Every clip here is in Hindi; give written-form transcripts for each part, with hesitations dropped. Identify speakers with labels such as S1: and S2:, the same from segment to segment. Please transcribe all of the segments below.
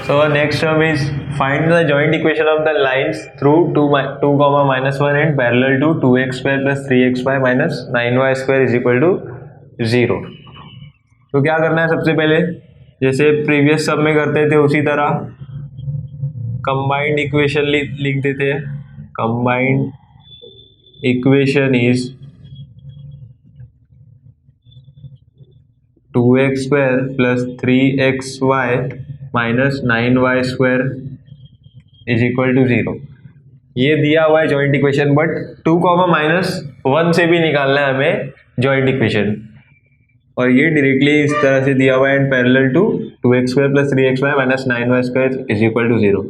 S1: So our next term is find the joint equation of the lines through 2 comma minus 1 and parallel to 2x square plus 3xy minus 9y square is equal to 0. तो क्या करना है, सबसे पहले जैसे प्रीवियस सब में करते थे उसी तरह कंबाइंड इक्वेशन लिख देते हैं. Combined equation is 2x square plus 3xy minus 9y square is equal to 0. ये दिया हुआ है joint equation, but 2 comma minus 1 से भी निकालना है हमें जॉइंट इक्वेशन, और ये डायरेक्टली इस तरह से दिया हुआ है and parallel to 2x square plus 3xy minus 9y square is equal to 0.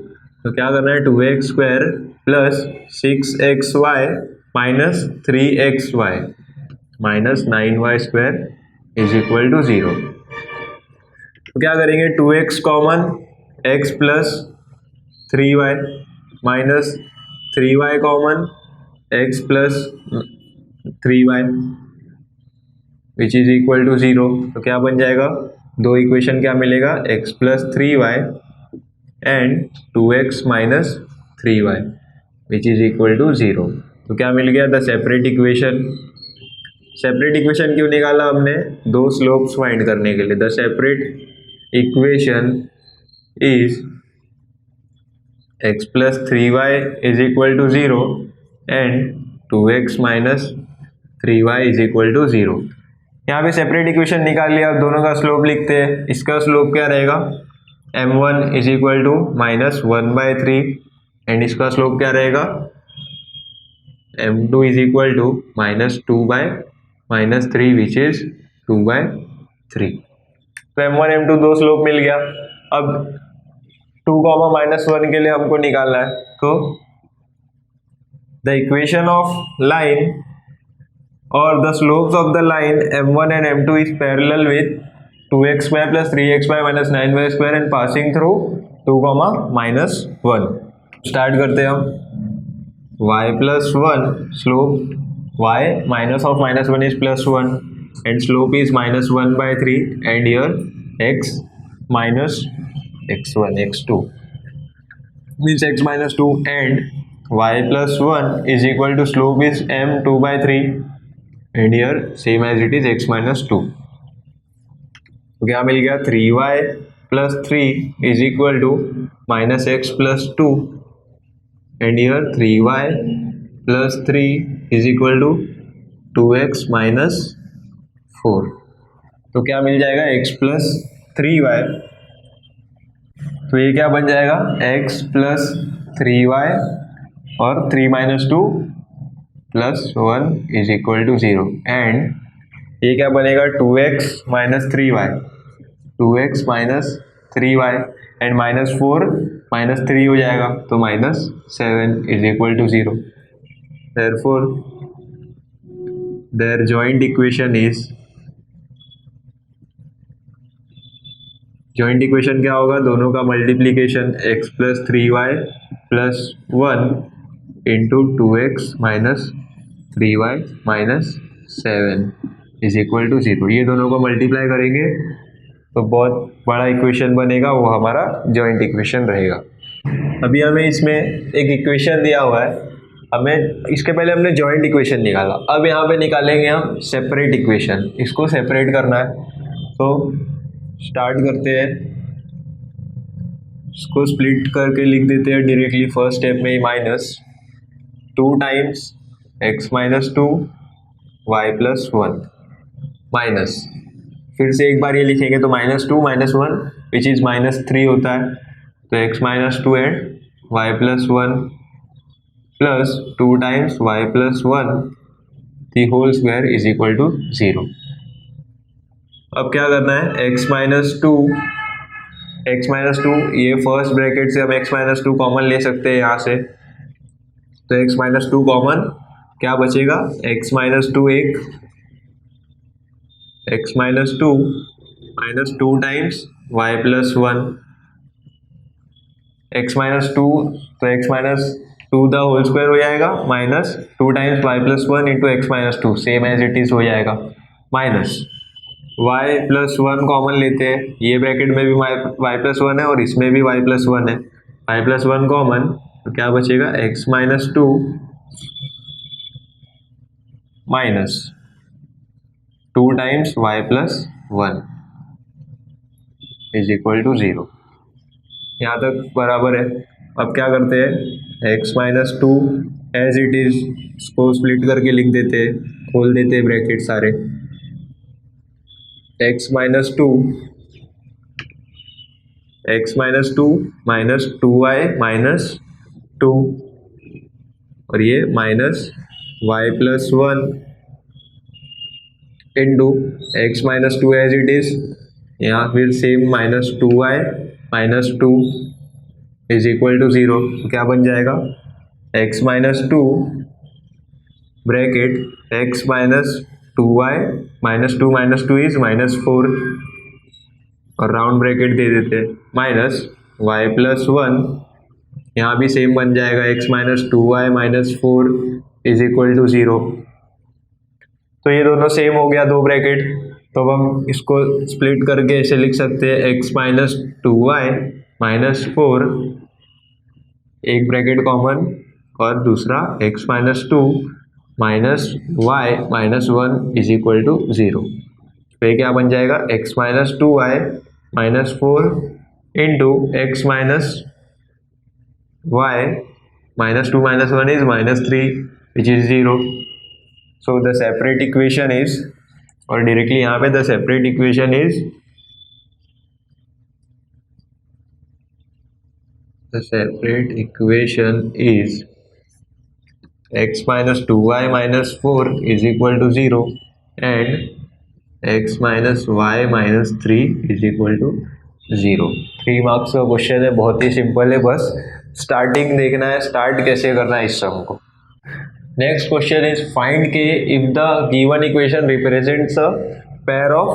S1: तो क्या करना है, 2x square plus 6xy minus 3xy minus 9y square is equal to 0. तो क्या करेंगे, 2x common, x plus 3y minus 3y common, x plus 3y which is equal to 0. तो क्या बन जाएगा, दो इक्वेशन क्या मिलेगा, x plus 3y and 2x minus 3y which is equal to 0. तो क्या मिल गया, the separate equation. Separate equation क्यों निकाला हमने, दो स्लोप्स फाइंड करने के लिए. The separate equation is x plus 3y is equal to 0 and 2x minus 3y is equal to 0. यहाँ पे सेपरेट इक्वेशन निकाल लिया, दोनों का स्लोप लिखते हैं. इसका स्लोप क्या रहेगा, m1 is equal to minus 1/3 एंड इसका स्लोप क्या रहेगा, m2 is equal to minus 2/3 which is 2/3. तो m1 m2 दो स्लोप मिल गया. अब 2 कॉमा माइनस 1 के लिए हमको निकालना है. तो द इक्वेशन ऑफ लाइन और the slopes of the line m1 and m2 is parallel with 2x square plus 3xy minus 9y square and passing through 2 comma minus 1. Start करते हैं हम. y plus 1 slope y minus of minus 1 is plus 1 and slope is minus 1/3 and here x minus x1 x2 means x minus 2 and y plus 1 is equal to slope is m 2/3 and here same as it is x minus 2. तो क्या मिल गया, 3y plus 3 is equal to minus x plus 2 and here 3y plus 3 is equal to 2x minus 4. तो क्या मिल जाएगा, x प्लस 3y. तो ये क्या बन जाएगा, x प्लस 3y और 3 minus 2 plus 1 is equal to 0 and ये क्या बनेगा, 2x minus 3y, 2x minus 3y and minus 4 minus 3 हो जाएगा तो minus 7 is equal to 0. Therefore their joint equation is, joint equation क्या होगा, दोनों का multiplication x plus 3y plus 1 into 2x minus 3y minus 7 is equal to 0. ये दोनों को मल्टीप्लाई करेंगे तो बहुत बड़ा इक्वेशन बनेगा, वो हमारा जॉइंट इक्वेशन रहेगा. अभी हमें इसमें एक इक्वेशन दिया हुआ है, हमें इसके पहले हमने जॉइंट इक्वेशन निकाला, अब यहाँ पे निकालेंगे हम सेपरेट इक्वेशन. इसको सेपरेट करना है तो स्टार्ट करते हैं. इसको स्प्लिट करके लिख देते हैं डायरेक्टली फर्स्ट स्टेप में ही. Minus 2 times x minus 2 y plus 1 minus, फिर से एक बार ये लिखेंगे तो minus 2 minus 1 which is minus 3 होता है. तो x minus 2 and y plus 1 plus 2 times y plus 1 the whole square is equal to 0. अब क्या करना है, x माइनस 2, ये फर्स्ट ब्रैकेट से हम x माइनस 2 कॉमन ले सकते हैं यहाँ से. तो x माइनस 2 कॉमन, क्या बचेगा, x माइनस 2 एक, x minus 2 minus 2 times y plus 1, x minus 2 तो x minus 2 the whole square हो जाएगा minus 2 times y plus 1 into x minus 2 same as it is हो जाएगा minus y plus one common लेते हैं, ये ब्रैकेट में भी y प्लस वन है और इसमें भी y प्लस वन है, y प्लस वन कॉमन, तो क्या बचेगा x minus two minus two times y plus one is equal to zero. यहाँ तक बराबर है। अब क्या करते हैं, x minus two as it is इसको स्प्लिट करके लिख देते हैं, खोल देते हैं ब्रैकेट सारे, x minus two minus two y minus two, और ये minus y plus one into x minus two as it is, यहाँ फिर same minus two y minus two is equal to zero. क्या बन जाएगा, x minus two bracket x minus two y minus two is minus four, और राउंड ब्रैकेट दे देते हैं, माइनस वाई प्लस वन, यहाँ भी सेम बन जाएगा x minus two y minus four is equal to zero. तो ये दोनों सेम हो गया दो ब्रैकेट, तो अब हम इसको स्प्लिट करके ऐसे लिख सकते हैं x minus two y minus four, एक ब्रैकेट कॉमन, और दूसरा x minus two minus y minus one is equal to zero. तो ये क्या बन जाएगा, x minus two y minus four into x minus y minus two minus one is minus three which is zero. So the separate equation is, और डायरेक्टली यहाँ पे the separate equation is, the separate equation is x minus 2y minus 4 is equal to 0 and x minus y minus 3 is equal to 0। 3 marks का क्वेश्चन है, बहुत ही सिंपल है, बस स्टार्टिंग देखना है, स्टार्ट कैसे करना है इस सम को। Next question is find k if the given equation represents a pair of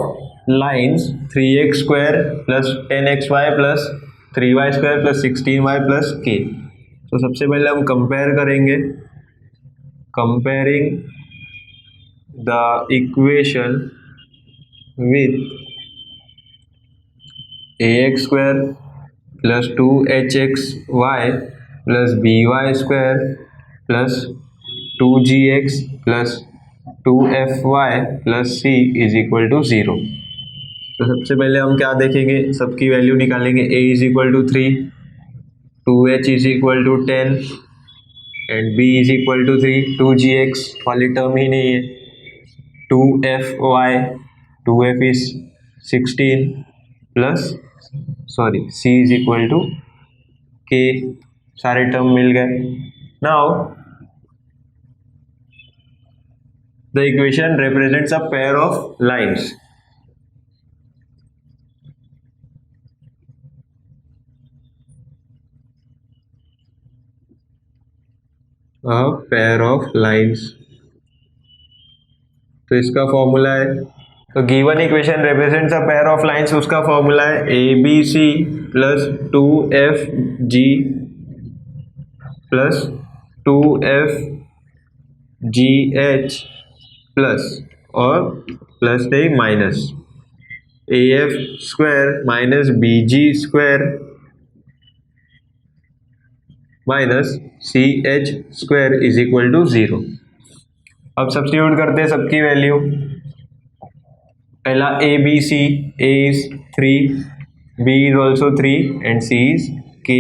S1: lines 3x square plus 10xy plus 3y square plus 16y plus k। तो सबसे पहले हम कंपेयर करेंगे, comparing the equation with ax square plus 2hxy plus by square plus 2gx plus 2fy plus c is equal to zero. तो सबसे पहले हम क्या देखेंगे, सबकी वैल्यू निकालेंगे, a is equal to 3, 2h is equal to 10 and b is equal to 3, 2gx वाली टर्म ही नहीं है, 2fy 2f is 16 plus c is equal to k, सारे टर्म मिल गए। Now the equation represents a pair of lines, a pair of lines। तो इसका फॉर्मूला है, तो given equation represents a pair of lines, उसका फॉर्मूला है a b c plus 2f g plus 2f g h plus, और प्लस है minus a f square minus b g square minus c h square is equal to zero. अब सब्स्टिट्यूट करते हैं सबकी वैल्यू, पहला a b c, a is 3, b is also 3 and c is k,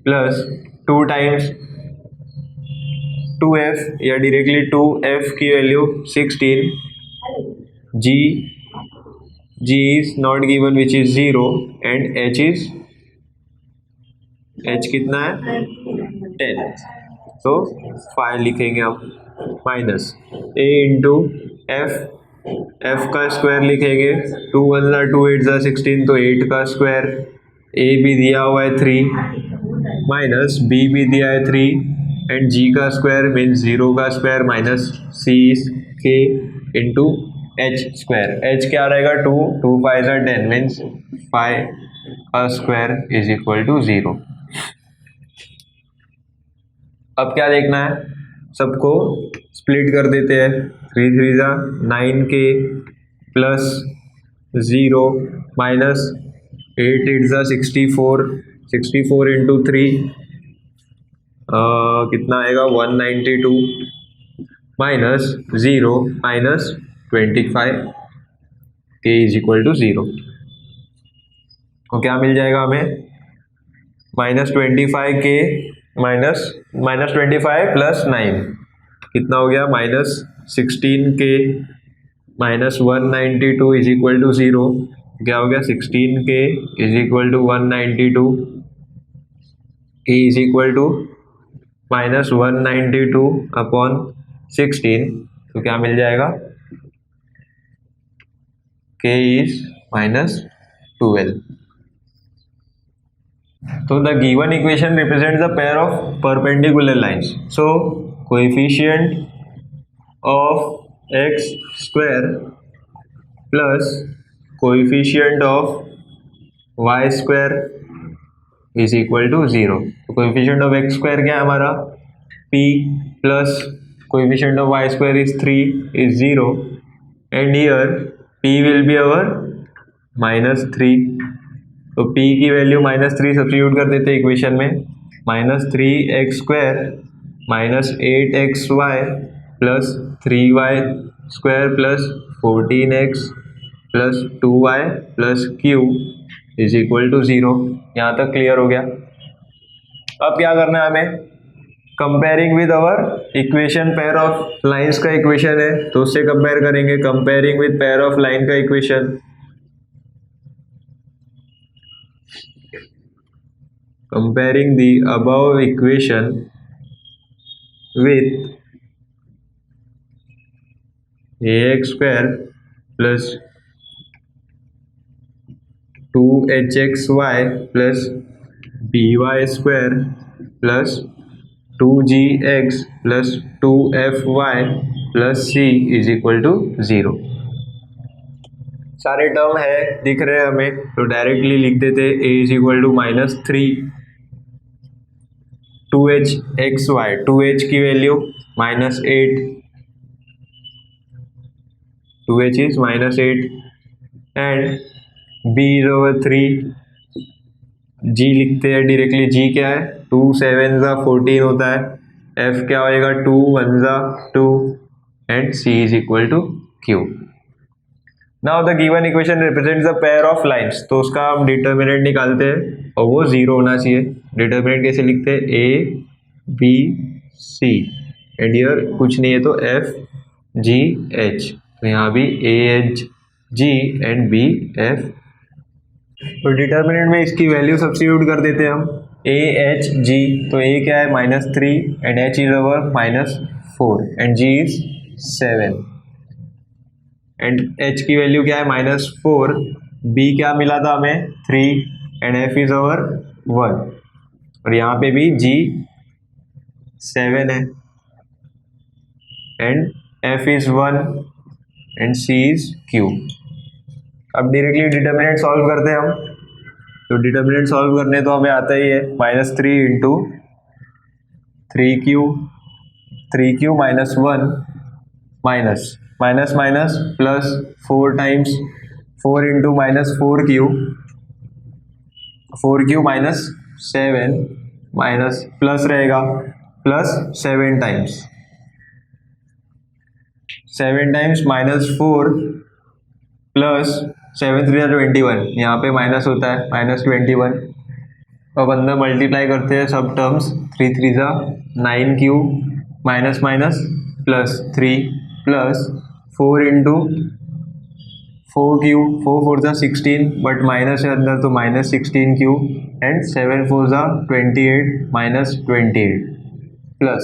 S1: plus 2 times 2f या डायरेक्टली 2f की value 16, g is not given which is 0 and h कितना है 10, तो 5 लिखेंगे हम, माइनस a इंटू f का स्क्वायर लिखेंगे, 2 1 ज़ा 2 8 ज़ा 16, तो 8 का स्क्वायर, a भी दिया हुआ है 3 माइनस b भी दिया है 3 एंड g का स्क्वायर मीन्स 0 का square minus c k into h square, h क्या रहेगा 2, 2 5 ज़ा 10 मीन्स 5 का स्क्वायर इज इक्वल टू 0। अब क्या देखना है, सबको स्प्लिट कर देते हैं, 3 3 ज़ा 9k प्लस 0 माइनस 8 8 ज़ा 64, 64 इंटू 3 कितना आएगा 192 माइनस 0 माइनस 25 के इज इक्वल टू 0। तो क्या मिल जाएगा हमें -25 के -25 प्लस 9 कितना हो गया -16 के -192 इज इक्वल टू 0। क्या हो गया 16 के इज इक्वल टू 192 के इज इक्वल टू -192 अपॉन 16। तो क्या मिल जाएगा के is -12। So the given equation represents the pair of perpendicular lines. So coefficient of x square plus coefficient of y square is equal to 0. तो coefficient of x square क्या है हमारा p plus coefficient of y square is 3 is 0, and here p will be our -3. तो p की वैल्यू -3 सब्स्टिट्यूट कर देते इक्वेशन में, -3x² -8xy plus 3y square plus 14x plus 2y plus q is equal to 0। यहाँ तक क्लियर हो गया। अब क्या करना है हमें, comparing with our equation pair of lines का इक्वेशन है तो उससे कंपेयर करेंगे, comparing with pair of line का equation. Comparing the above equation with ax square plus 2hxy plus by square plus 2gx plus 2fy plus c is equal to 0। सारे टर्म है दिख रहे हैं हमें, तो डायरेक्टली लिख देते a is equal to -3 2hxy, 2h की value -8, 2h is -8 and b is over 3, g लिखते हैं डायरेक्टली, g क्या है 2 7 ज़ा 14 होता है, f क्या होएगा 2 1 ज़ा 2 and c is equal to q। Now the given equation represents the pair of lines, तो उसका हम डिटर्मिनेंट निकालते हैं और वो 0 होना चाहिए। डिटर्मिनेंट कैसे लिखते हैं, a b c and here कुछ नहीं है तो f g h, तो यहाँ भी a h g and b f। तो डिटर्मिनेंट में इसकी वैल्यू सब्स्टिट्यूट कर देते हैं हम, a h g, तो a क्या है -3 and h is over -4 and g is 7 and h की वैल्यू क्या है -4, b क्या मिला था हमें 3 एंड f इज ओवर 1 और यहाँ पे भी g 7 है and f is 1 and c is q। अब डायरेक्टली डिटर्मिनेंट सॉल्व करते हैं हम, तो डिटर्मिनेंट सॉल्व करने तो हमें आता ही है -3 into 3q -1 minus minus plus 4 times 4 into -4q -7 minus plus रहेगा प्लस 7 टाइम्स -4 प्लस 7 3 21, यहाँ पे माइनस होता है -21। अब अंदर मल्टीप्लाई करते हैं सब terms, 3 3 9q minus minus plus 3 plus 4 into 4q 4 4 16 but minus है अंदर तो -16q and 7 4 28 -28 plus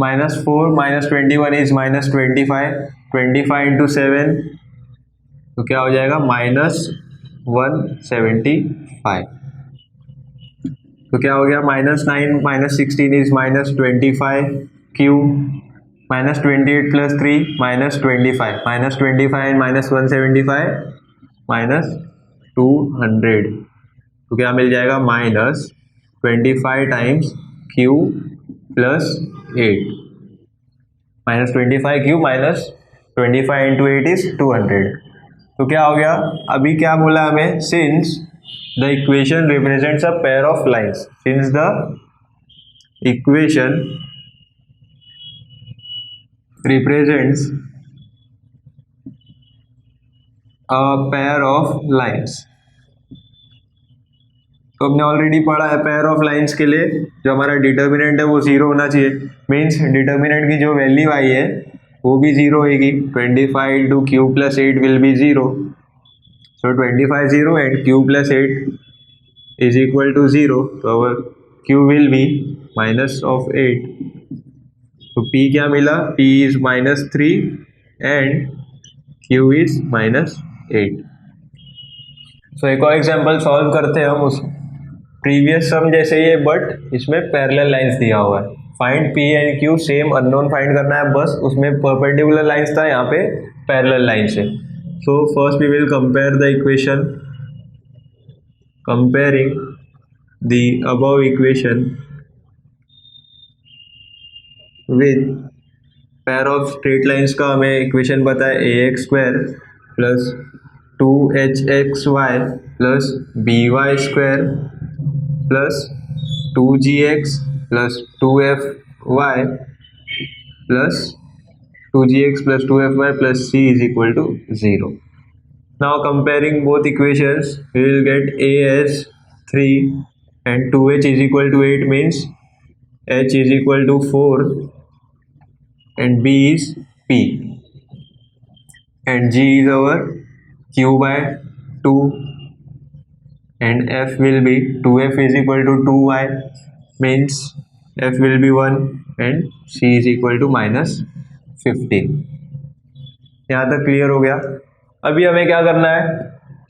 S1: -4 -21 is -25 into 7 तो क्या हो जाएगा -175। तो क्या हो गया -9 -16 इज -25q -28 प्लस 3 -25 एंड -175 -200। तो क्या मिल जाएगा -25 times q plus 8 -25q -25 into 8 is 200 तो क्या हो गया, अभी क्या बोला हमें, since the equation represents a pair of lines, since the equation represents a pair of lines। तो हमने ऑलरेडी पढ़ा है पेयर ऑफ लाइंस के लिए जो हमारा डिटर्मिनेंट है वो जीरो होना चाहिए, मीन्स डिटर्मिनेंट की जो वैल्यू आई है वो भी जीरो होगी। 25 into Q plus 8 will be zero, so 25 zero and Q plus 8 is equal to zero, तो our Q will be minus of 8। तो P क्या मिला, P इज -3 एंड Q इज -8। सो एक और एग्जांपल सॉल्व करते हैं हम उस प्रीवियस सम जैसे ही है, बट इसमें पैरेलल लाइंस दिया हुआ है। Find P and Q, same unknown find करना है, बस उसमें परपेंडिकुलर लाइंस था, यहाँ पे पैरेलल लाइंस है। So first we will compare the equation, comparing the above equation with pair of straight lines का हमें इक्वेशन पता है, ax square plus 2hxy plus by square plus 2gx plus 2fy plus 2gx plus 2fy plus c is equal to 0. Now comparing both equations, we will get a as 3 and 2h is equal to 8, means h is equal to 4 and b is p and g is our q by 2 and f will be 2f is equal to 2y, means f will be 1 and c is equal to -15। यहाँ तक क्लियर हो गया। अभी हमें क्या करना है,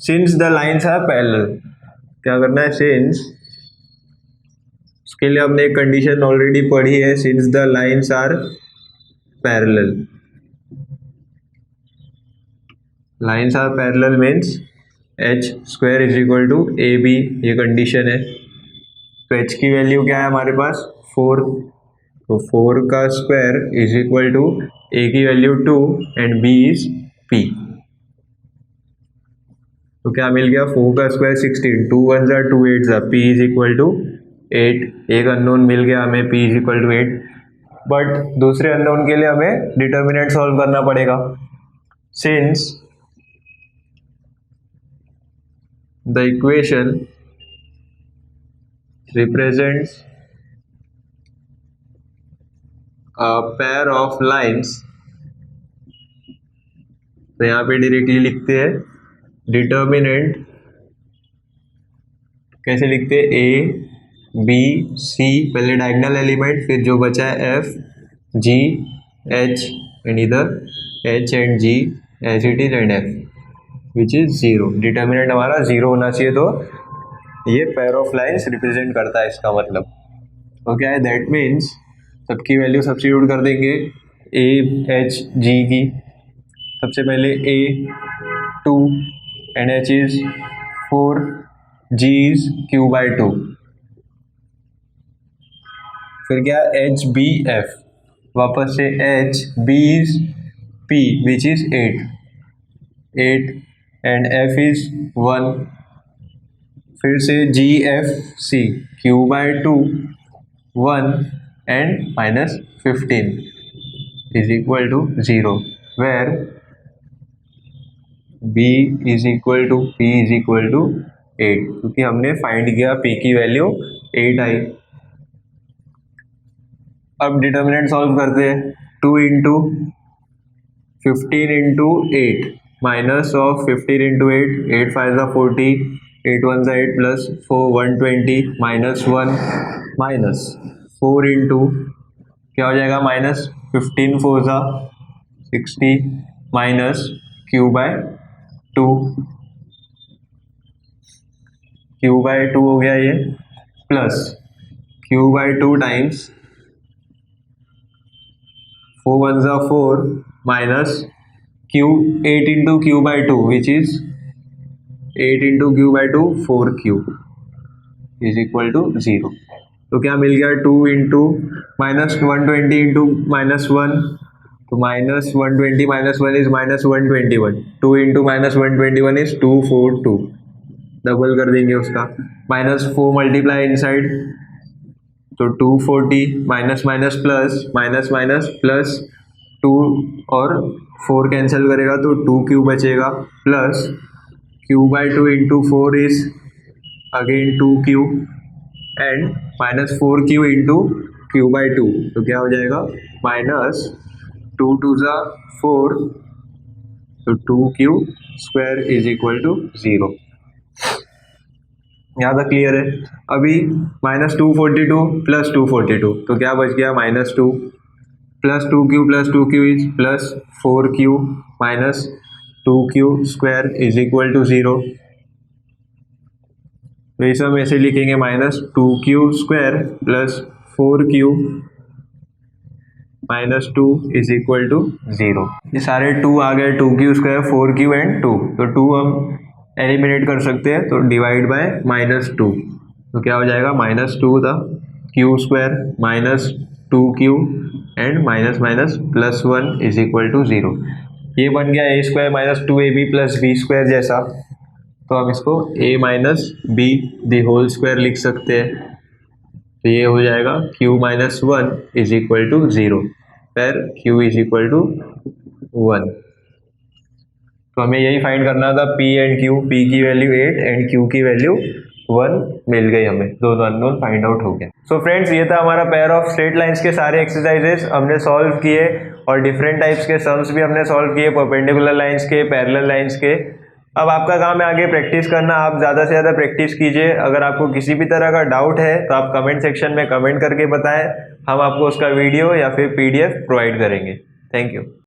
S1: since the lines are parallel, क्या करना है, सिंस, उसके लिए हमने एक कंडीशन ऑलरेडी पढ़ी है, since the lines are parallel, lines are parallel means H square is equal to A B, ये कंडीशन है। तो एच की वैल्यू क्या है हमारे पास, 4, तो 4 का square is equal to A की value 2 and B is P. तो क्या मिल गया, 4 का स्क्वायर 16, 2 1 जा 2 8 जा, p इज इक्वल टू 8, एक अननोन मिल गया हमें, p is equal to 8। But दूसरे अननोन के लिए हमें डिटर्मिनेंट सॉल्व करना पड़ेगा। Since the equation represents a pair of lines, तो यहाँ पे डायरेक्टली लिखते हैं डिटर्मिनेंट, कैसे लिखते हैं, ए बी सी, पहले डायगोनल एलिमेंट, फिर जो बचा है एफ जी एच एंड इधर H and G as it is and F which is 0। Determinant हमारा 0 होना चाहिए, तो ये पेयर ऑफ लाइन्स रिप्रेजेंट करता है, इसका मतलब। तो क्या है, दैट मीन्स सबकी वैल्यू सब्स्टिट्यूट कर देंगे ए एच जी की। सबसे पहले A 2 and H is 4, G is Q by 2, फिर क्या एच बी एफ, वापस से H B is P which is 8 and F is 1, फिर से G F C Q by 2 1 and -15 is equal to 0, where b is equal to p is equal to 8, क्योंकि हमने फाइंड किया p की वैल्यू 8 आई। अब डिटर्मिनेंट सॉल्व करते हैं, 2 into 15 into 8 minus of 15 into 8, 8 5 जा 40, 8 1 जा 8 प्लस 4 120 -1 माइनस 4 इंटू क्या हो जाएगा, -15 4 जा 60 minus Q by 2, Q by 2 हो गया ये, प्लस क्यू बाय 2 टाइम्स 4 1 जा 4 minus Q 8 into Q by 2 which is 8 into Q by 2 4 Q is equal to 0। तो क्या मिल गया, 2 इंटू -120 इंटू -1 तो -120 -1 इज -121, 2 इंटू -121 इज 242, डबल कर देंगे उसका, -4 मल्टीप्लाई इनसाइड, तो 240 माइनस माइनस प्लस 2 और 4 कैंसिल करेगा तो 2q बचेगा, plus q/2 into 4 is again 2q and -4q into q/2, तो क्या हो जाएगा -2 2 ज़ा 4, तो 2q square is equal to 0। यहाँ तक क्लियर है। अभी -242 प्लस 242, तो क्या बच गया -2 plus 2q is plus 4q minus 2q square is equal to 0। तो इसे हम ऐसे लिखेंगे -2q square plus 4q -2 is equal to 0। ये सारे 2 आ गए, 2q स्क्वायर 4q एंड 2, तो 2 हम एलिमिनेट कर सकते हैं, तो डिवाइड बाय -2, तो क्या हो जाएगा -2 था q square -2q and minus minus +1 is equal to 0। ये बन गया a square -2ab plus b square जैसा, तो हम इसको a minus B the whole square लिख सकते हैं, तो ये हो जाएगा q minus 1 is equal to 0, फिर q इज इक्वल टू 1। तो हमें यही फाइंड करना था p एंड q, p की वैल्यू 8 एंड q की वैल्यू 1 मिल गई हमें, दोनों अननोन फाइंड आउट हो गया। सो फ्रेंड्स, ये था हमारा पेयर ऑफ स्ट्रेट लाइंस के सारे एक्सरसाइजेस हमने सॉल्व किए, और डिफरेंट टाइप्स के सम्स भी हमने सॉल्व किए, परपेंडिकुलर लाइंस के, पैरेलल लाइंस के। अब आपका काम है आगे प्रैक्टिस करना, आप ज़्यादा से ज़्यादा प्रैक्टिस कीजिए। अगर आपको किसी भी तरह का डाउट है तो आप कमेंट सेक्शन में कमेंट करके बताएं, हम आपको उसका वीडियो या फिर PDF प्रोवाइड करेंगे। Thank you.